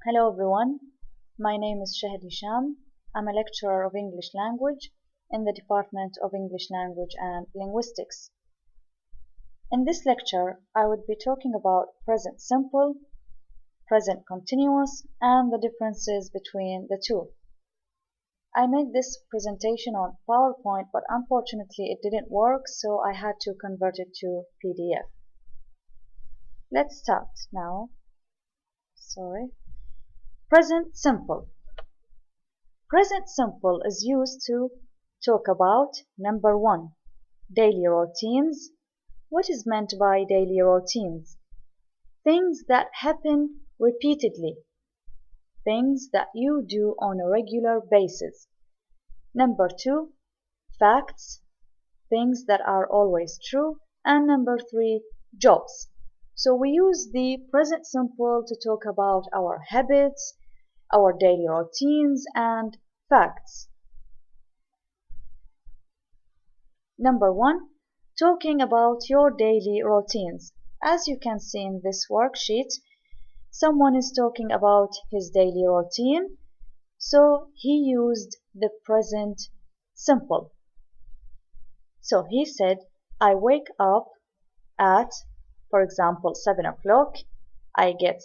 Hello everyone, my name is Shahid Hisham. I'm a lecturer of English language in the Department of English Language and Linguistics. In this lecture, I would be talking about present simple, present continuous, and the differences between the two. I made this presentation on PowerPoint, but unfortunately it didn't work, so I had to convert it to PDF. Let's start now. Present simple. Present simple is used to talk about number 1, daily routines. What is meant by daily routines? Things that happen repeatedly. Things that you do on a regular basis. Number 2, facts. Things that are always true. And number 3, jobs. So we use the present simple to talk about our habits, our daily routines, and facts. Number 1, talking about your daily routines. As you can see in this worksheet, someone is talking about his daily routine, so he used the present simple. So he said, I wake up at, for example, 7 o'clock. I get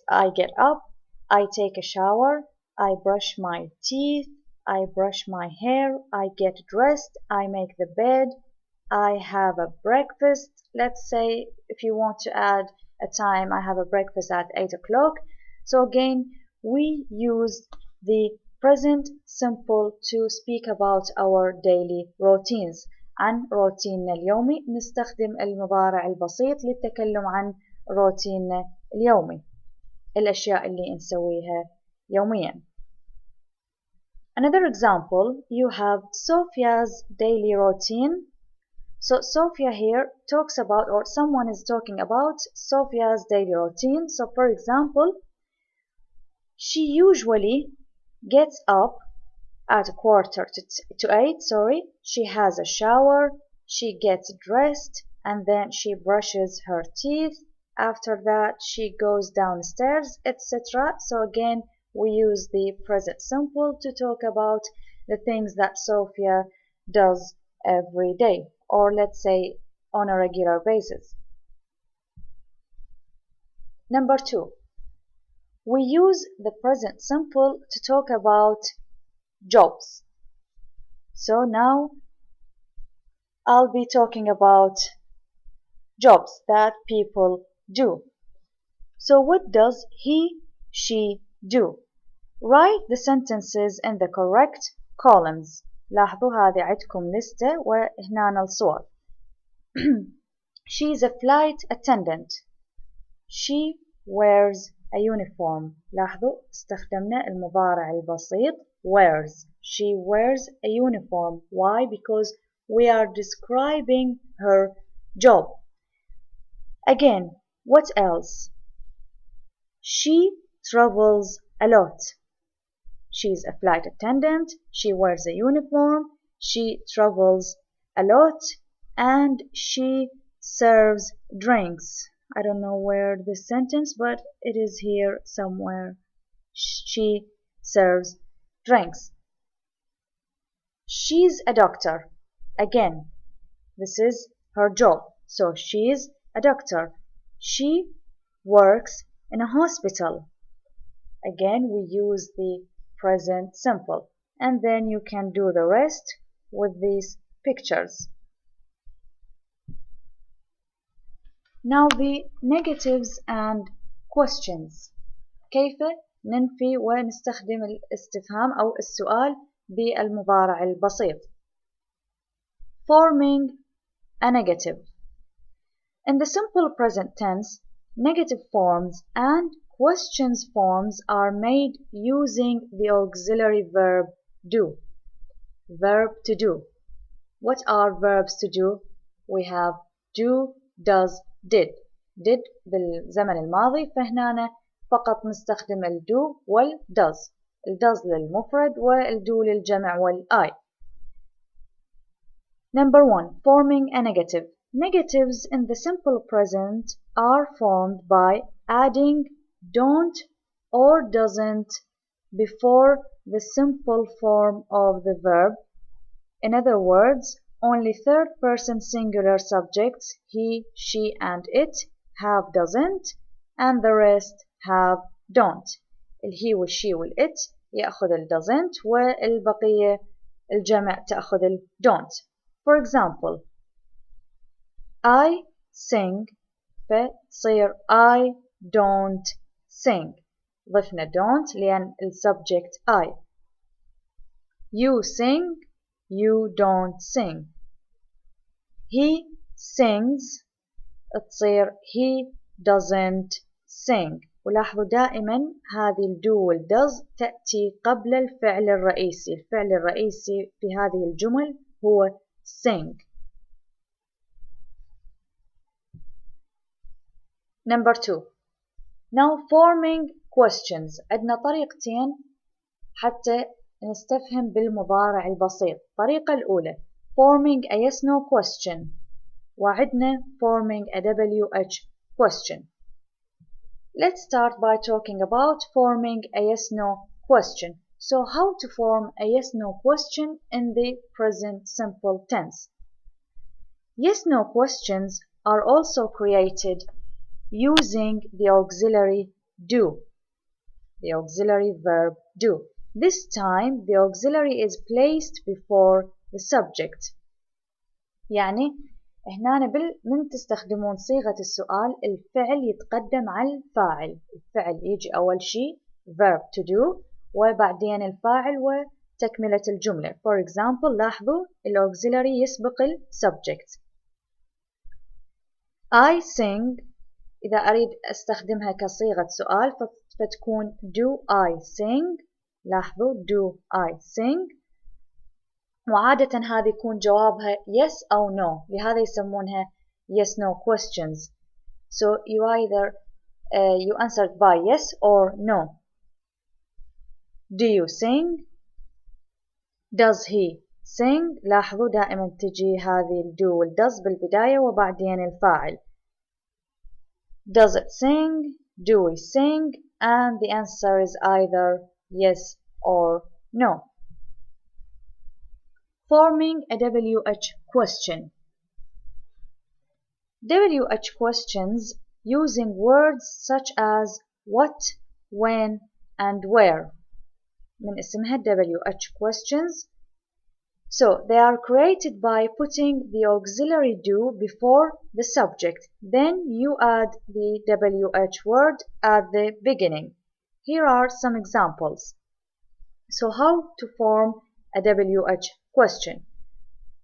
up, I take a shower, I brush my teeth, I brush my hair, I get dressed, I make the bed, I have a breakfast. Let's say if you want to add a time, I have a breakfast at 8 o'clock. So again, we use the present simple to speak about our daily routines. عن روتيننا اليومي نستخدم المضارع البسيط للتكلم عن روتيننا اليومي، الأشياء اللي نسويها يوميا. Another example, you have Sophia's daily routine. So Sophia here talks about, or someone is talking about Sophia's daily routine. So for example, she usually gets up at 7:45. She has a shower, she gets dressed, and then she brushes her teeth. After that, she goes downstairs, etc. So again, we use the present simple to talk about the things that Sophia does every day, or let's say on a regular basis. Number 2, we use the present simple to talk about jobs. So now I'll be talking about jobs that people do. So what does he, she do? Write the sentences in the correct columns. لاحظوا هذه عندكم لستة وهنا الصور. She is a flight attendant. She wears a uniform. لاحظوا استخدمنا المضارع البسيط wears. She wears a uniform. Why? Because we are describing her job. Again, what else? She travels a lot. She's a flight attendant. She wears a uniform. She travels a lot. And she serves drinks. I don't know where this sentence, but it is here somewhere. She serves drinks. She's a doctor. Again, this is her job. So she's a doctor. She works in a hospital. Again, we use the present simple. And then you can do the rest with these pictures. Now the negatives and questions. كيف ننفي ونستخدم الاستفهام أو السؤال بالمضارع البسيط. Forming a negative. In the simple present tense, negative forms and questions forms are made using the auxiliary verb do. Verb to do. What are verbs to do? We have do, does, did. Did بالزمن الماضي، فهنا فقط نستخدم الدو والdoes. الdoes للمفرد والdo للجمع والI. Number 1, forming a negative. Negatives in the simple present are formed by adding don't or doesn't before the simple form of the verb. In other words, only third person singular subjects he, she and it have doesn't and the rest have don't. الهي والشي والإت يأخذ ال doesn't والبقية الجمع تأخذ ال don't. For example, I sing فتصير I don't sing. ضفنا don't لأن السبجكت I. You sing, you don't sing. He sings تصير he doesn't sing. ولاحظوا دائما هذه الدو والdoes تأتي قبل الفعل الرئيسي. الفعل الرئيسي في هذه الجمل هو sing. Number 2. Now forming questions. عندنا طريقتين حتى نستفهم بالمضارع البسيط. الطريقة الأولى forming a yes no question وعندنا forming a WH question. Let's start by talking about forming a yes no question. So how to form a yes no question in the present simple tense. Yes no questions are also created using the auxiliary do, the auxiliary verb do. This time the auxiliary is placed before the subject. يعني هنا من تستخدمون صيغة السؤال الفعل يتقدم على الفاعل. الفعل يجي أول شيء verb to do وبعدين الفاعل وتكملة الجملة. For example لاحظوا الauxiliary يسبق ال subject. I sing إذا أريد أستخدمها كصيغة سؤال فتكون do I sing. لاحظوا do I sing. وعادة هذه يكون جوابها yes أو no. لهذا يسمونها yes no questions. So you either you answered by yes or no. Do you sing? Does he sing? لاحظوا دائما تجي هذه ال do وال does بالبداية وبعدين الفاعل. Does it sing? Do we sing? And the answer is either yes or no. Forming a WH question. WH questions using words such as what, when, and where. من اسمها WH questions. So they are created by putting the auxiliary do before the subject. Then you add the WH word at the beginning. Here are some examples. So how to form a WH question.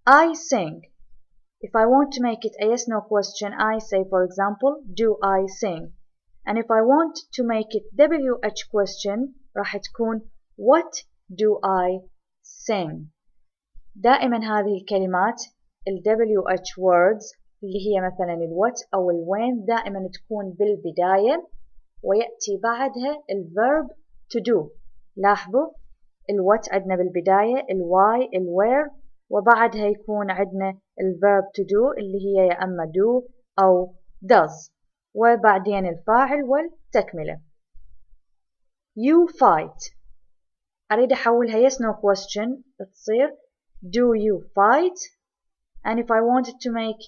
I sing. If I want to make it a yes no question, I say, for example, do I sing? And if I want to make it WH question, راح تكون what do I sing? دائما هذه الكلمات ال WH words اللي هي مثلا ال what أو ال when دائما تكون بالبداية ويأتي بعدها ال verb to do. لاحظوا ال what عندنا بالبداية ال why ال where وبعدها يكون عندنا ال verb to do اللي هي يا أما do أو does وبعدين الفاعل والتكملة. You fight. أريد أحولها yes no question تصير do you fight? And if I wanted to make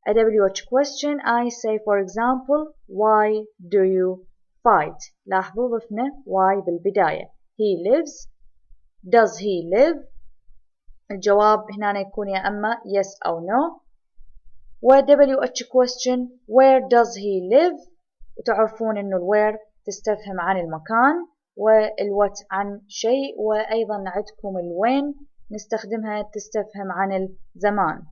a WH question, I say, for example, why do you fight? لاحظوا ضفنا why بالبداية. He lives. Does he live? الجواب هنا يكون يا أما yes أو no. و WH question, where does he live? وتعرفون إنه where تستفهم عن المكان what عن شيء وأيضا عندكم when نستخدمها تستفهم عن الزمان.